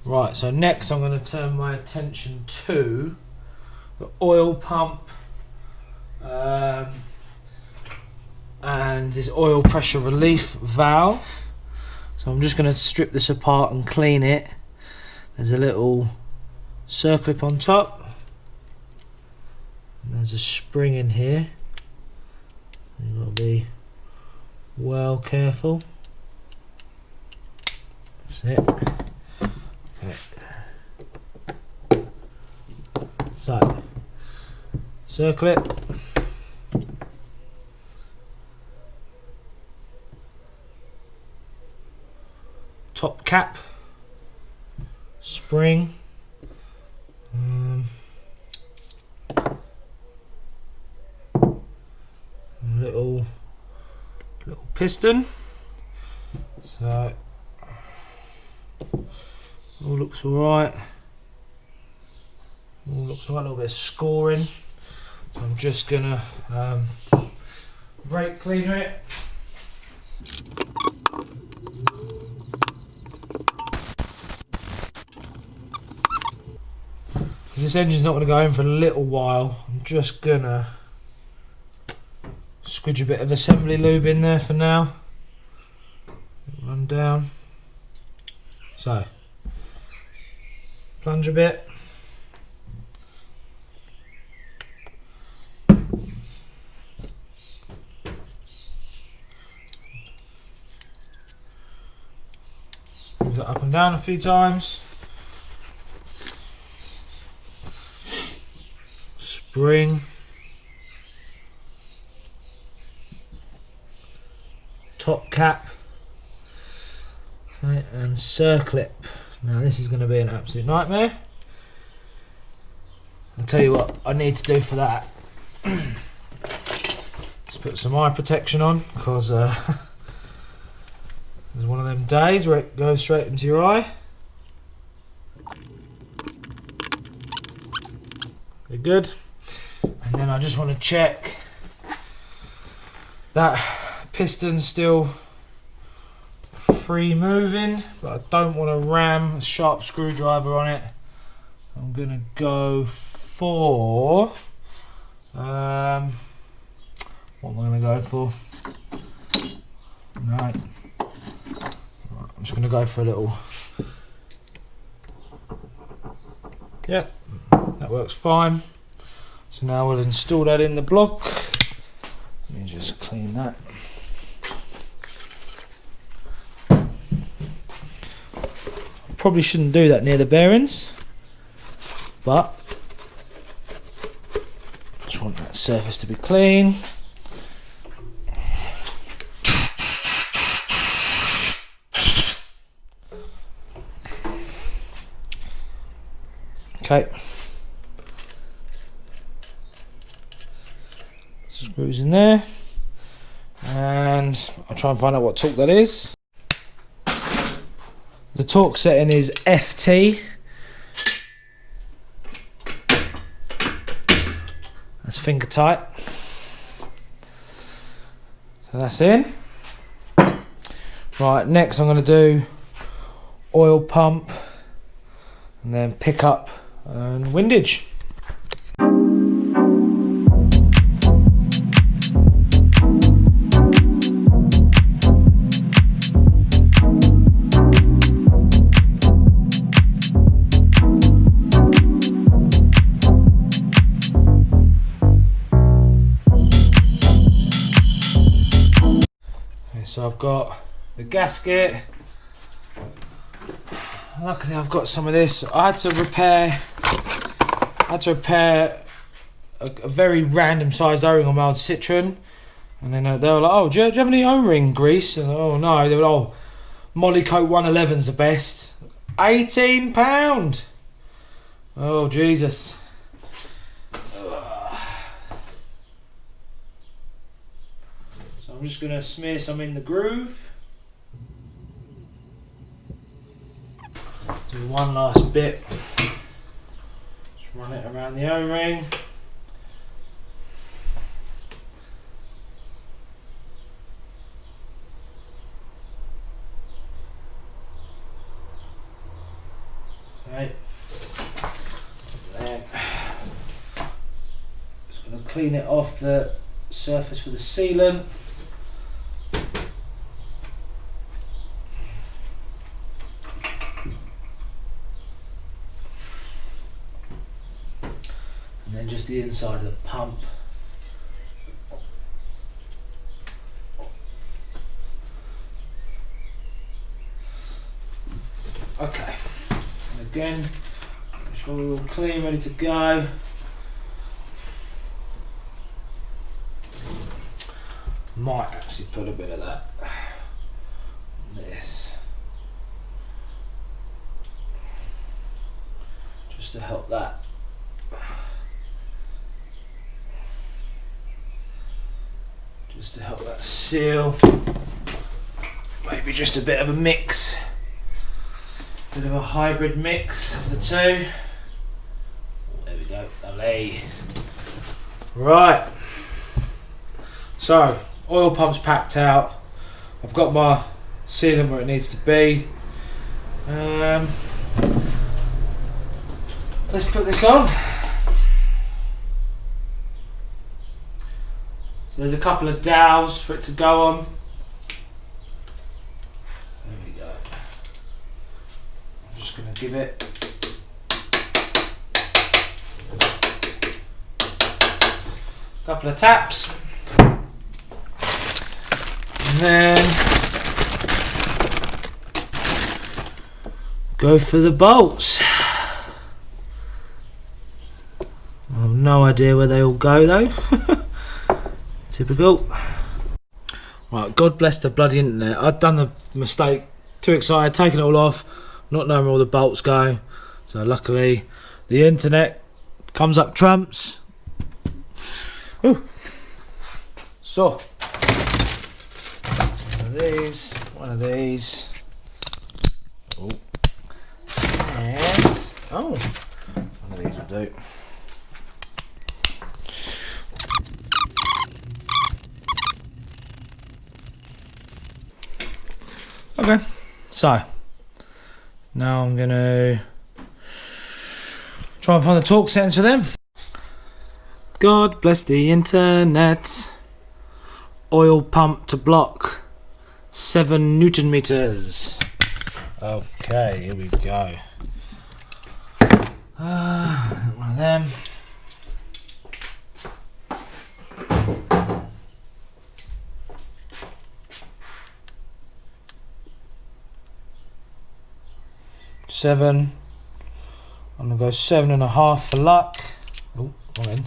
Right, so next I'm going to turn my attention to the oil pump and this oil pressure relief valve. So I'm just going to strip this apart and clean it. There's a little circlip on top, and there's a spring in here. You've got to be well careful. That's it. Okay. So, circlip. Top cap. Spring. Little piston. So all looks alright. All looks alright. A little bit of scoring. So I'm just gonna brake cleaner it. Because this engine's not gonna go in for a little while, I'm just gonna squidge a bit of assembly lube in there for now. Run down. So, plunge a bit. Move that up and down a few times. Spring. Top cap. Okay, and circlip. Now this is going to be an absolute nightmare. I'll tell you what I need to do for that. Let's put some eye protection on, because there's one of them days where it goes straight into your eye. Very good. And then I just want to check that piston's still free moving, but I don't want to ram a sharp screwdriver on it. I'm going to go for what am I going to go for? No. Right, I'm just going to go for a little. Yeah, that works fine. So now we'll install that in the block. Let me just clean that. Probably shouldn't do that near the bearings, but just want that surface to be clean. Okay, screws in there, and I'll try and find out what torque that is. The torque setting is FT. That's finger tight. So that's in. Right, next I'm going to do oil pump and then pick up and windage. So I've got the gasket. Luckily I've got some of this. I had to repair a very random sized O-ring on my old Citroen, and then they were like, "Oh, do you have any O-ring grease?" And oh no, they were, "Oh, Molykote 111's the best." £18. Oh Jesus. So I'm just going to smear some in the groove. Do one last bit. Just run it around the O-ring. Okay. Then just going to clean it off the surface with the sealant. And then just the inside of the pump. Okay. And again, make sure we're all clean, ready to go. Might actually put a bit of that on this, just to help that. Just to help that seal. Maybe just a bit of a mix. Bit of a hybrid mix of the two. There we go, lovely. Right. So, oil pump's packed out. I've got my sealant where it needs to be. Let's put this on. So there's a couple of dowels for it to go on. There we go. I'm just going to give it a couple of taps. And then go for the bolts. I have no idea where they all go though. Typical. Right, God bless the bloody internet. I've done the mistake, too excited, taking it all off, not knowing where all the bolts go. So luckily the internet comes up trumps. Ooh. So one of these, oh, and one of these will do. Okay, so now I'm gonna try and find the torque settings for them. God bless the internet. Oil pump to block, 7 Newton meters. Okay, here we go. One of them. Seven. I'm gonna go 7.5 for luck. Oh, wrong end.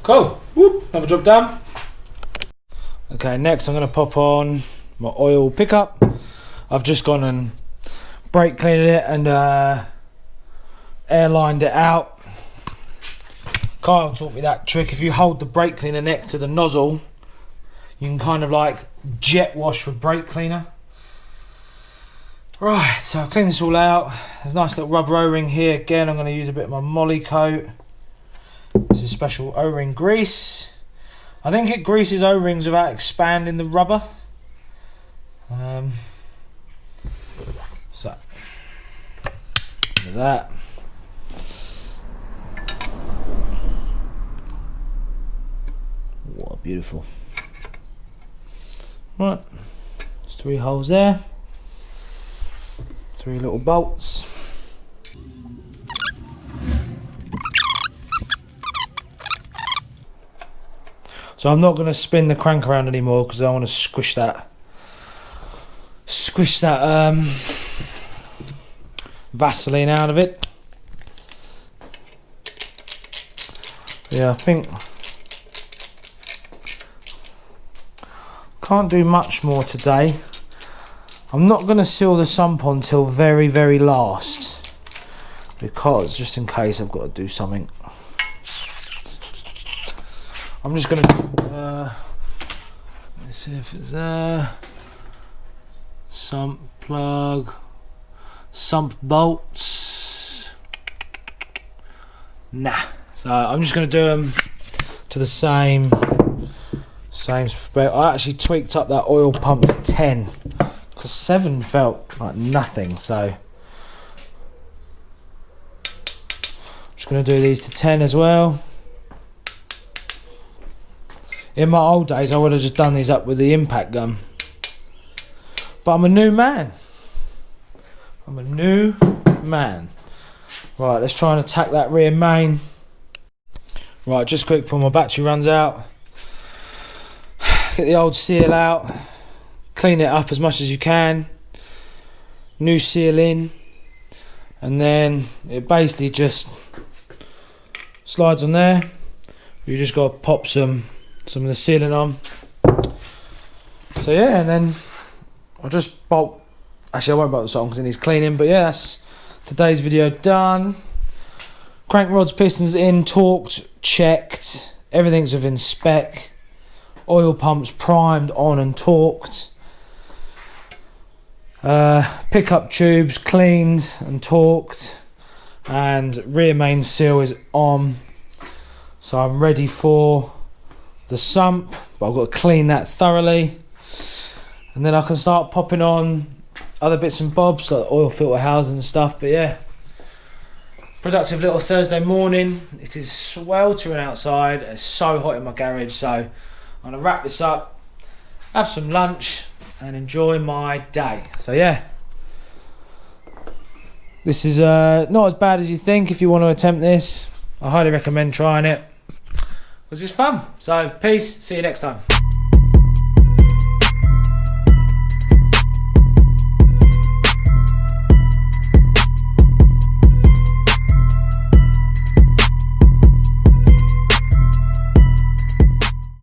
Cool. Whoop, another job done. Okay, next I'm going to pop on my oil pickup. I've just gone and brake cleaned it and airlined it out. Kyle taught me that trick. If you hold the brake cleaner next to the nozzle, you can kind of like jet wash with brake cleaner. Right, so I'll clean this all out. There's a nice little rubber O-ring here. Again, I'm going to use a bit of my Moly Coat. This is special O-ring grease. I think it greases O-rings without expanding the rubber. So, look at that. What beautiful. Right, there's 3 holes there. 3 little bolts. So I'm not going to spin the crank around anymore because I want to squish that Vaseline out of it. yeah, I think can't do much more today. I'm not going to seal the sump on till very, very last, because just in case I've got to do something. I'm just going to let's see if it's there. Sump plug, sump bolts. Nah. So I'm just going to do them to the same spec. I actually tweaked up that oil pump to 10 because 7 felt like nothing. So I'm just going to do these to 10 as well. In my old days, I would have just done these up with the impact gun. But I'm a new man. I'm a new man. Right, let's try and attack that rear main. Right, just quick before my battery runs out. Get the old seal out. Clean it up as much as you can. New seal in. And then it basically just slides on there. You just got to pop some of the sealing on. So yeah, and then I'll just bolt. Actually, I won't bolt this on because it needs cleaning. But yeah, that's today's video done. Crank rods, pistons in, torqued, checked. Everything's within spec. Oil pumps primed, on and torqued. Pickup tubes cleaned and torqued. And rear main seal is on. So I'm ready for the sump, but I've got to clean that thoroughly, and then I can start popping on other bits and bobs like oil filter housing and stuff. But yeah, productive little Thursday morning. It is sweltering outside. It's so hot in my garage, so I'm gonna wrap this up, have some lunch and enjoy my day. So yeah, this is not as bad as you think. If you want to attempt this, I highly recommend trying it. It was just fun. So peace, see you next time.